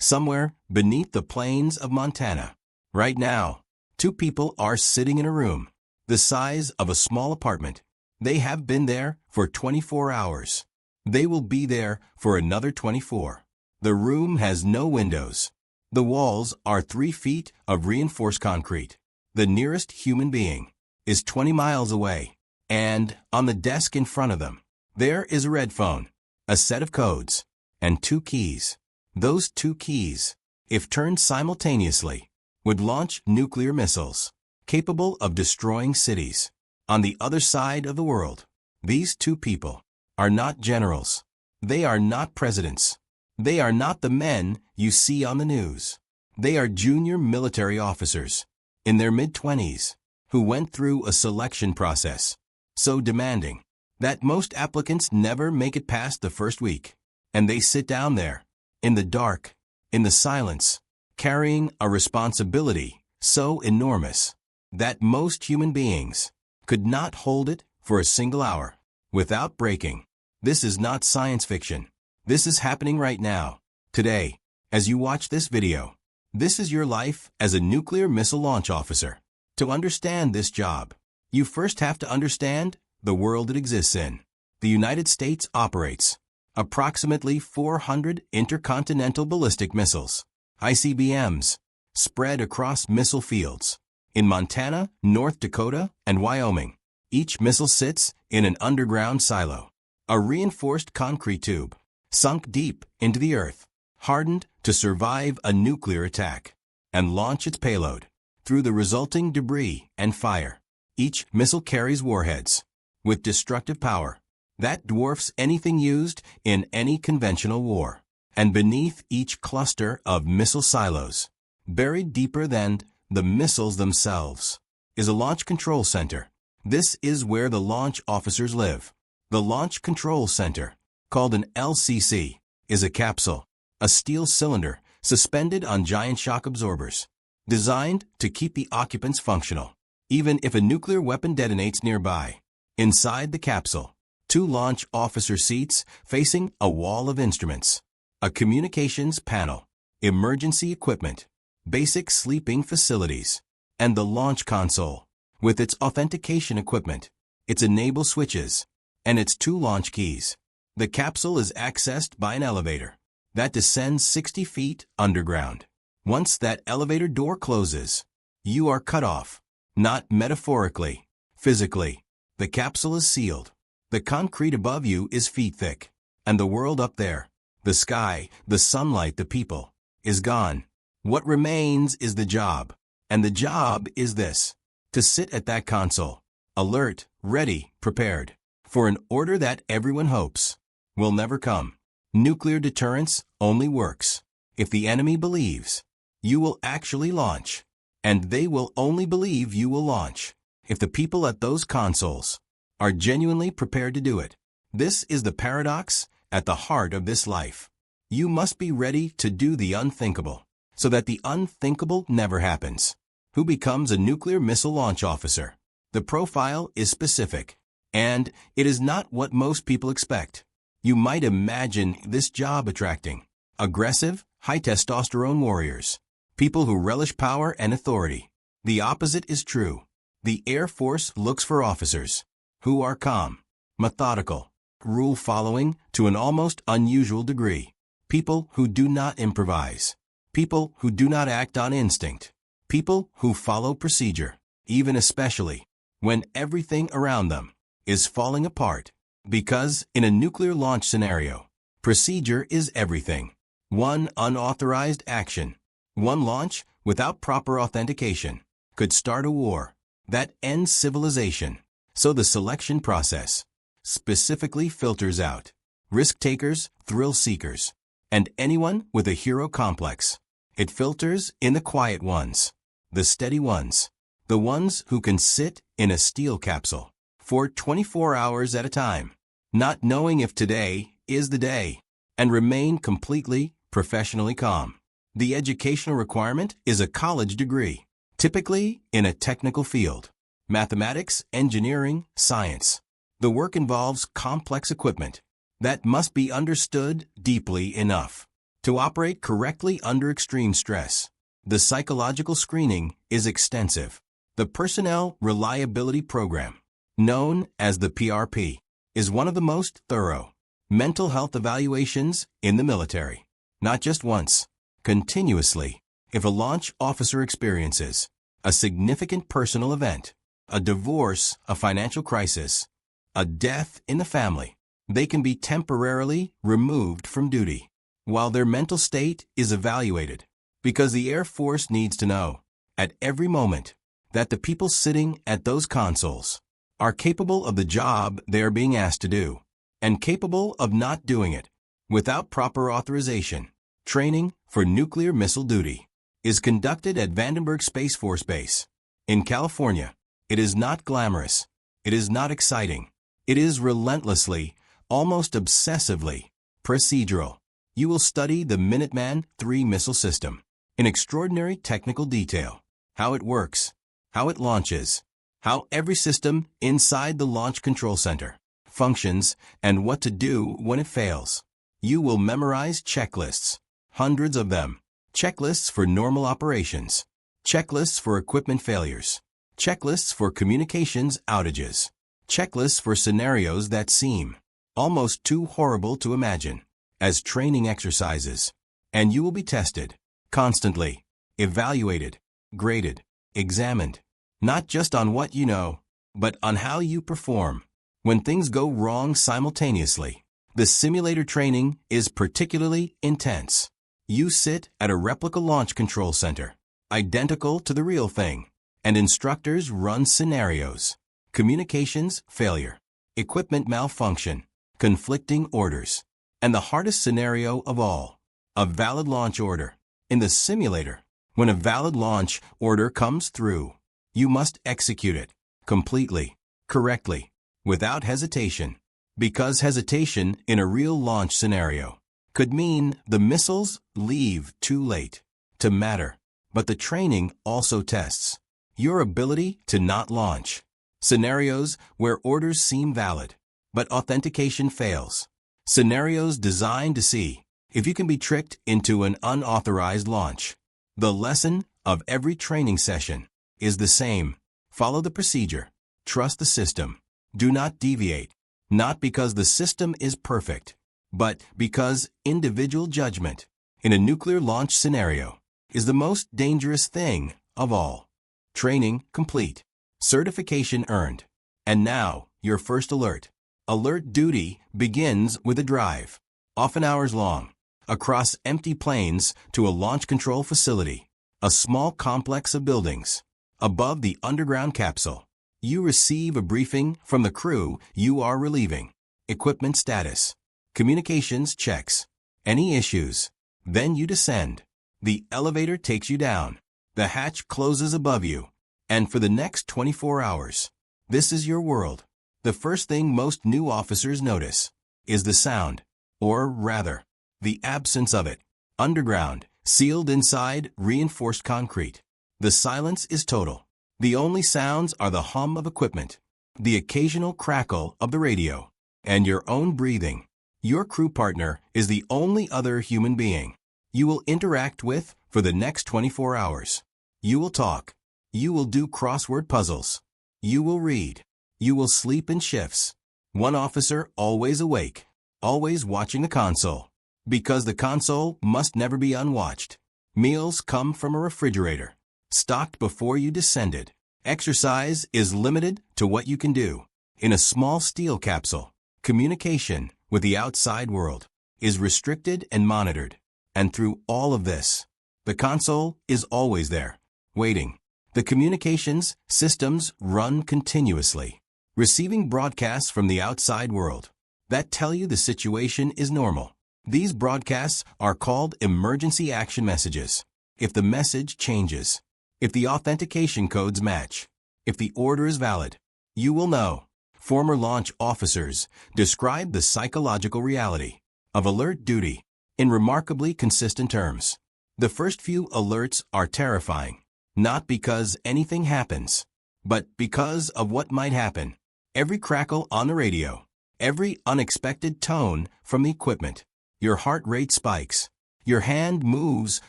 somewhere beneath the plains of Montana. Right now, two people are sitting in a room, the size of a small apartment. They have been there for 24 hours. They will be there for another 24. The room has no windows. The walls are 3 feet of reinforced concrete. The nearest human being is 20 miles away, and on the desk in front of them, there is a red phone, a set of codes, and 2 keys. Those 2 keys, if turned simultaneously, would launch nuclear missiles, capable of destroying cities. On the other side of the world, these 2 people are not generals. They are not presidents. They are not the men you see on the news. They are junior military officers in their mid-20s who went through a selection process so demanding that most applicants never make it past the first week. And they sit down there, in the dark, in the silence, carrying a responsibility so enormous that most human beings could not hold it for a single hour without breaking. This is not science fiction. This is happening right now, today, as you watch this video. This is your life as a nuclear missile launch officer. To understand this job, you first have to understand the world it exists in. The United States operates approximately 400 intercontinental ballistic missiles, ICBMs, spread across missile fields in Montana, North Dakota, and Wyoming. Each missile sits in an underground silo, a reinforced concrete tube, sunk deep into the earth, hardened to survive a nuclear attack, and launch its payload through the resulting debris and fire. Each missile carries warheads with destructive power that dwarfs anything used in any conventional war. And beneath each cluster of missile silos, buried deeper than the missiles themselves, is a launch control center. This is where the launch officers live. The Launch Control Center, called an LCC, is a capsule, a steel cylinder suspended on giant shock absorbers, designed to keep the occupants functional, even if a nuclear weapon detonates nearby. Inside the capsule, 2 launch officer seats facing a wall of instruments, a communications panel, emergency equipment, basic sleeping facilities, and the launch console, with its authentication equipment, its enable switches, and its 2 launch keys. The capsule is accessed by an elevator that descends 60 feet underground. Once that elevator door closes, you are cut off. Not metaphorically, physically. The capsule is sealed. The concrete above you is feet thick, and the world up there, the sky, the sunlight, the people, is gone. What remains is the job, and the job is this: to sit at that console, alert, ready, prepared, for an order that everyone hopes will never come. Nuclear deterrence only works if the enemy believes you will actually launch, and they will only believe you will launch if the people at those consoles are genuinely prepared to do it. This is the paradox at the heart of this life. You must be ready to do the unthinkable, so that the unthinkable never happens. Who becomes a nuclear missile launch officer? The profile is specific, and it is not what most people expect. You might imagine this job attracting aggressive, high-testosterone warriors, people who relish power and authority. The opposite is true. The Air Force looks for officers who are calm, methodical, rule-following to an almost unusual degree, people who do not improvise, people who do not act on instinct, people who follow procedure, even especially when everything around them is falling apart. Because in a nuclear launch scenario, procedure is everything. One unauthorized action, one launch without proper authentication, could start a war that ends civilization. So the selection process specifically filters out risk-takers, thrill-seekers, and anyone with a hero complex. It filters in the quiet ones, the steady ones, the ones who can sit in a steel capsule for 24 hours at a time, not knowing if today is the day, and remain completely, professionally calm. The educational requirement is a college degree, typically in a technical field, mathematics, engineering, science. The work involves complex equipment that must be understood deeply enough to operate correctly under extreme stress. The psychological screening is extensive. The Personnel Reliability Program, known as the PRP, is one of the most thorough mental health evaluations in the military. Not just once, continuously. If a launch officer experiences a significant personal event, a divorce, a financial crisis, a death in the family, they can be temporarily removed from duty while their mental state is evaluated, because the Air Force needs to know at every moment that the people sitting at those consoles are capable of the job they are being asked to do and capable of not doing it without proper authorization. Training for nuclear missile duty is conducted at Vandenberg Space Force Base in California. It is not glamorous. It is not exciting. It is relentlessly, almost obsessively, procedural. You will study the Minuteman III missile system in extraordinary technical detail, how it works, how it launches, how every system inside the Launch Control Center functions, and what to do when it fails. You will memorize checklists, hundreds of them. Checklists for normal operations, checklists for equipment failures, checklists for communications outages, checklists for scenarios that seem almost too horrible to imagine as training exercises. And you will be tested, constantly, evaluated, graded, examined, not just on what you know, but on how you perform. When things go wrong simultaneously, the simulator training is particularly intense. You sit at a replica launch control center, identical to the real thing, and instructors run scenarios: communications failure, equipment malfunction, conflicting orders, and the hardest scenario of all, a valid launch order. In the simulator, when a valid launch order comes through, you must execute it completely, correctly, without hesitation, because hesitation in a real launch scenario could mean the missiles leave too late to matter. But the training also tests your ability to not launch. Scenarios where orders seem valid, but authentication fails. Scenarios designed to see if you can be tricked into an unauthorized launch. The lesson of every training session is the same. Follow the procedure. Trust the system. Do not deviate. Not because the system is perfect, but because individual judgment in a nuclear launch scenario is the most dangerous thing of all. Training complete. Certification earned. And now, your first alert. Alert duty begins with a drive, often hours long, across empty plains to a launch control facility, a small complex of buildings. Above the underground capsule, you receive a briefing from the crew you are relieving. Equipment status. Communications checks. Any issues? Then you descend. The elevator takes you down. The hatch closes above you. And for the next 24 hours, this is your world. The first thing most new officers notice is the sound, or rather, the absence of it. Underground, sealed inside reinforced concrete. The silence is total. The only sounds are the hum of equipment, the occasional crackle of the radio, and your own breathing. Your crew partner is the only other human being you will interact with for the next 24 hours. You will talk. You will do crossword puzzles. You will read. You will sleep in shifts. One officer always awake, always watching the console, because the console must never be unwatched. Meals come from a refrigerator, stocked before you descended. Exercise is limited to what you can do in a small steel capsule. Communication with the outside world is restricted and monitored. And through all of this, the console is always there, waiting. The communications systems run continuously, receiving broadcasts from the outside world that tell you the situation is normal. These broadcasts are called emergency action messages. If the message changes, if the authentication codes match, if the order is valid, you will know. Former launch officers describe the psychological reality of alert duty in remarkably consistent terms. The first few alerts are terrifying, not because anything happens, but because of what might happen. Every crackle on the radio, every unexpected tone from the equipment, your heart rate spikes. Your hand moves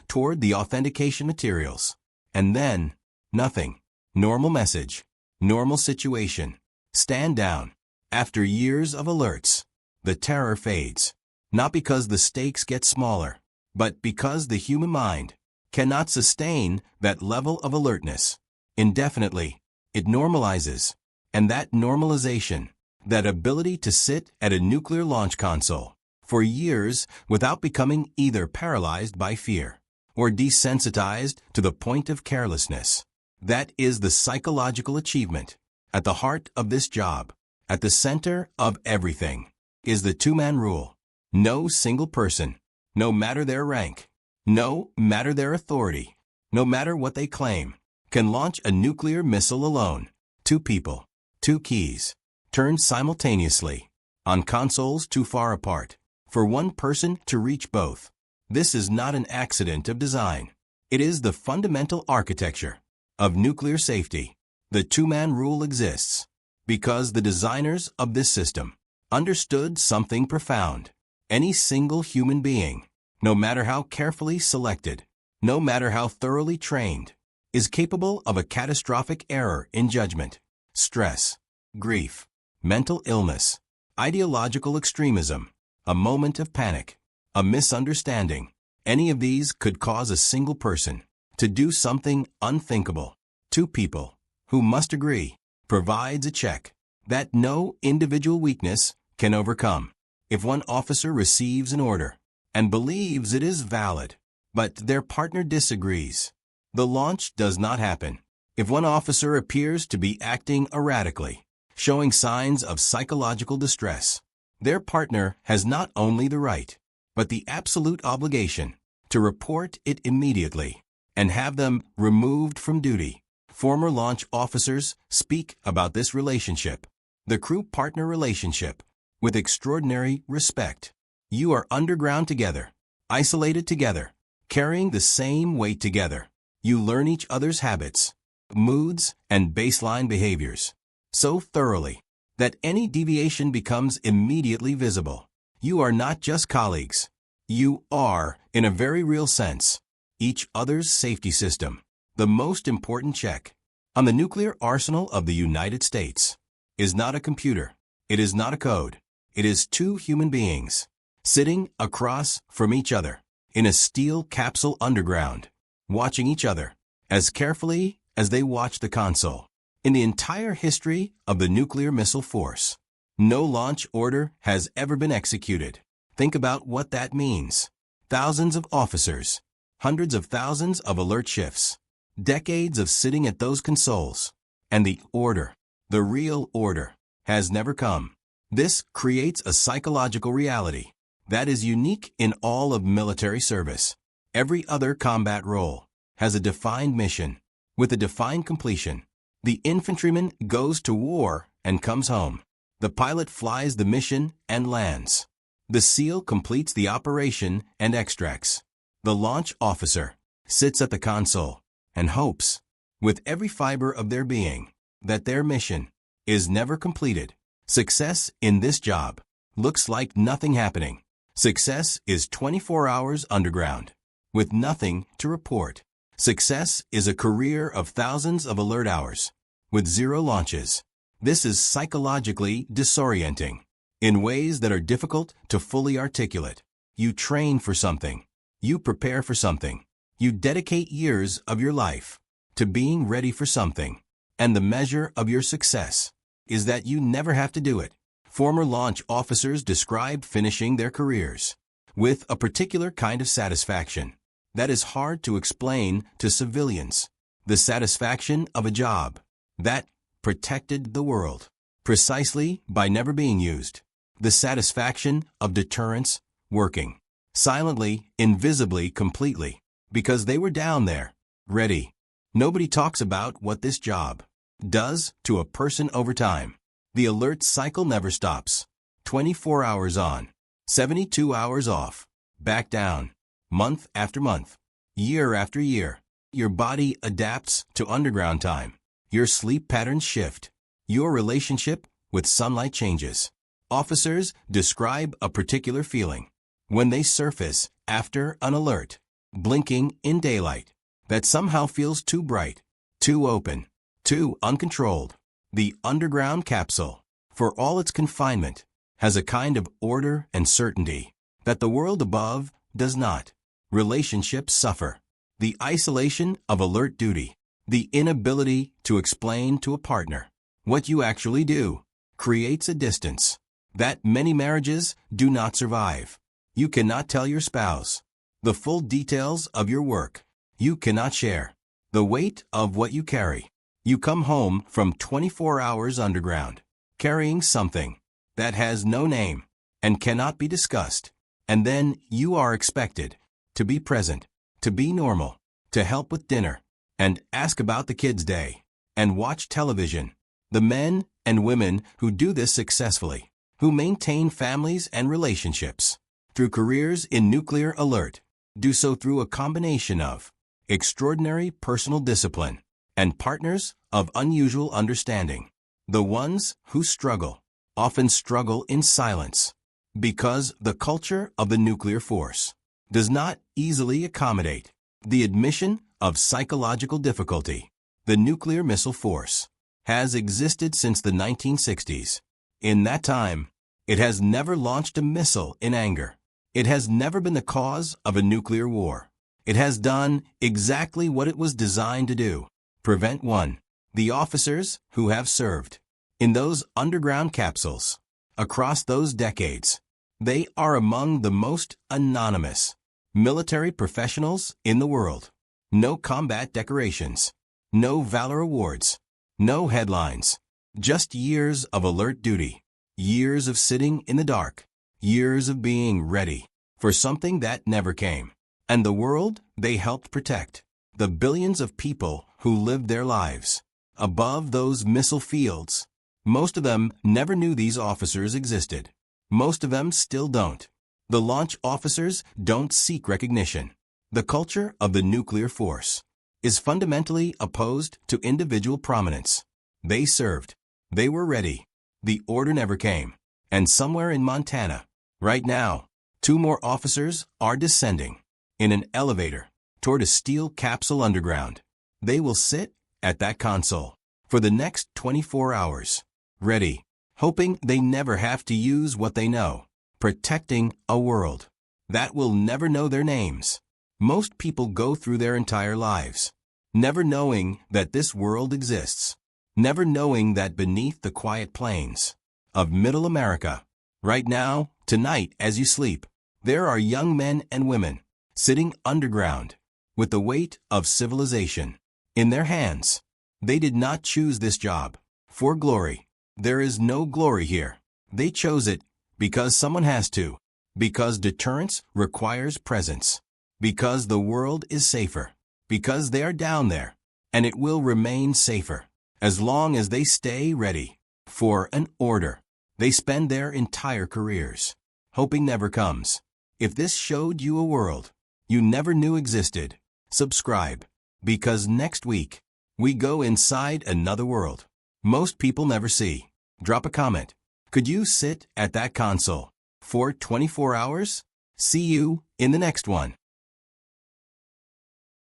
toward the authentication materials. And then, nothing. Normal message. Normal situation. Stand down. After years of alerts, the terror fades. Not because the stakes get smaller, but because the human mind cannot sustain that level of alertness indefinitely. It normalizes. And that normalization, that ability to sit at a nuclear launch console for years without becoming either paralyzed by fear or desensitized to the point of carelessness, that is the psychological achievement. At the heart of this job, at the center of everything, is the two-man rule. No single person, no matter their rank, no matter their authority, no matter what they claim, can launch a nuclear missile alone. Two people, two keys, turned simultaneously, on consoles too far apart, for one person to reach both. This is not an accident of design. It is the fundamental architecture of nuclear safety. The two-man rule exists because the designers of this system understood something profound. Any single human being, no matter how carefully selected, no matter how thoroughly trained, is capable of a catastrophic error in judgment. Stress, grief, mental illness, ideological extremism, a moment of panic, a misunderstanding. Any of these could cause a single person to do something unthinkable. Two people who must agree provides a check that no individual weakness can overcome. If one officer receives an order and believes it is valid, but their partner disagrees, the launch does not happen. If one officer appears to be acting erratically, showing signs of psychological distress, their partner has not only the right, but the absolute obligation to report it immediately and have them removed from duty. Former launch officers speak about this relationship, the crew-partner relationship, with extraordinary respect. You are underground together, isolated together, carrying the same weight together. You learn each other's habits, moods, and baseline behaviors so thoroughly that any deviation becomes immediately visible. You are not just colleagues. You are, in a very real sense, each other's safety system. The most important check on the nuclear arsenal of the United States is not a computer. It is not a code. It is two human beings sitting across from each other in a steel capsule underground, watching each other as carefully as they watch the console. In the entire history of the nuclear missile force, no launch order has ever been executed. Think about what that means. Thousands of officers, hundreds of thousands of alert shifts, decades of sitting at those consoles, and the order, the real order, has never come. This creates a psychological reality that is unique in all of military service. Every other combat role has a defined mission, with a defined completion. The infantryman goes to war and comes home. The pilot flies the mission and lands. The SEAL completes the operation and extracts. The launch officer sits at the console and hopes, with every fiber of their being, that their mission is never completed. Success in this job looks like nothing happening. Success is 24 hours underground, with nothing to report. Success is a career of thousands of alert hours, with zero launches. This is psychologically disorienting in ways that are difficult to fully articulate. You train for something. You prepare for something. You dedicate years of your life to being ready for something. And the measure of your success is that you never have to do it. Former launch officers described finishing their careers with a particular kind of satisfaction that is hard to explain to civilians. The satisfaction of a job that protected the world precisely by never being used. The satisfaction of deterrence working silently, invisibly, completely, because they were down there, ready. Nobody talks about what this job does to a person over time. The alert cycle never stops. 24 hours on, 72 hours off, back down, month after month, year after year. Your body adapts to underground time. Your sleep patterns shift. Your relationship with sunlight changes. Officers describe a particular feeling when they surface after an alert, blinking in daylight, that somehow feels too bright, too open, too uncontrolled. The underground capsule, for all its confinement, has a kind of order and certainty that the world above does not. Relationships suffer. The isolation of alert duty, the inability to explain to a partner what you actually do, creates a distance that many marriages do not survive. You cannot tell your spouse the full details of your work. You cannot share the weight of what you carry. You come home from 24 hours underground, carrying something that has no name and cannot be discussed. And then you are expected to be present, to be normal, to help with dinner, and ask about the kids' day, and watch television. The men and women who do this successfully, who maintain families and relationships through careers in nuclear alert, do so through a combination of extraordinary personal discipline and partners of unusual understanding. The ones who struggle often struggle in silence because the culture of the nuclear force does not easily accommodate the admission of psychological difficulty. The nuclear missile force has existed since the 1960s. In that time, it has never launched a missile in anger. It has never been the cause of a nuclear war. It has done exactly what it was designed to do: prevent one. The officers who have served in those underground capsules across those decades, they are among the most anonymous military professionals in the world. No combat decorations, no valor awards, no headlines, just years of alert duty, years of sitting in the dark, years of being ready for something that never came. And the world they helped protect, the billions of people who lived their lives above those missile fields. Most of them never knew these officers existed. Most of them still don't. The launch officers don't seek recognition. The culture of the nuclear force is fundamentally opposed to individual prominence. They served. They were ready. The order never came. And somewhere in Montana, right now, 2 more officers are descending in an elevator toward a steel capsule underground. They will sit at that console for the next 24 hours, ready, hoping they never have to use what they know, protecting a world that will never know their names. Most people go through their entire lives never knowing that this world exists, never knowing that beneath the quiet plains of Middle America, right now, tonight as you sleep, there are young men and women sitting underground with the weight of civilization in their hands. They did not choose this job for glory. There is no glory here. They chose it because someone has to, because deterrence requires presence, because the world is safer, because they are down there, and it will remain safer as long as they stay ready for an order they spend their entire careers hoping never comes. If this showed you a world you never knew existed, subscribe, because next week we go inside another world most people never see. Drop a comment. Could you sit at that console for 24 hours? See you in the next one.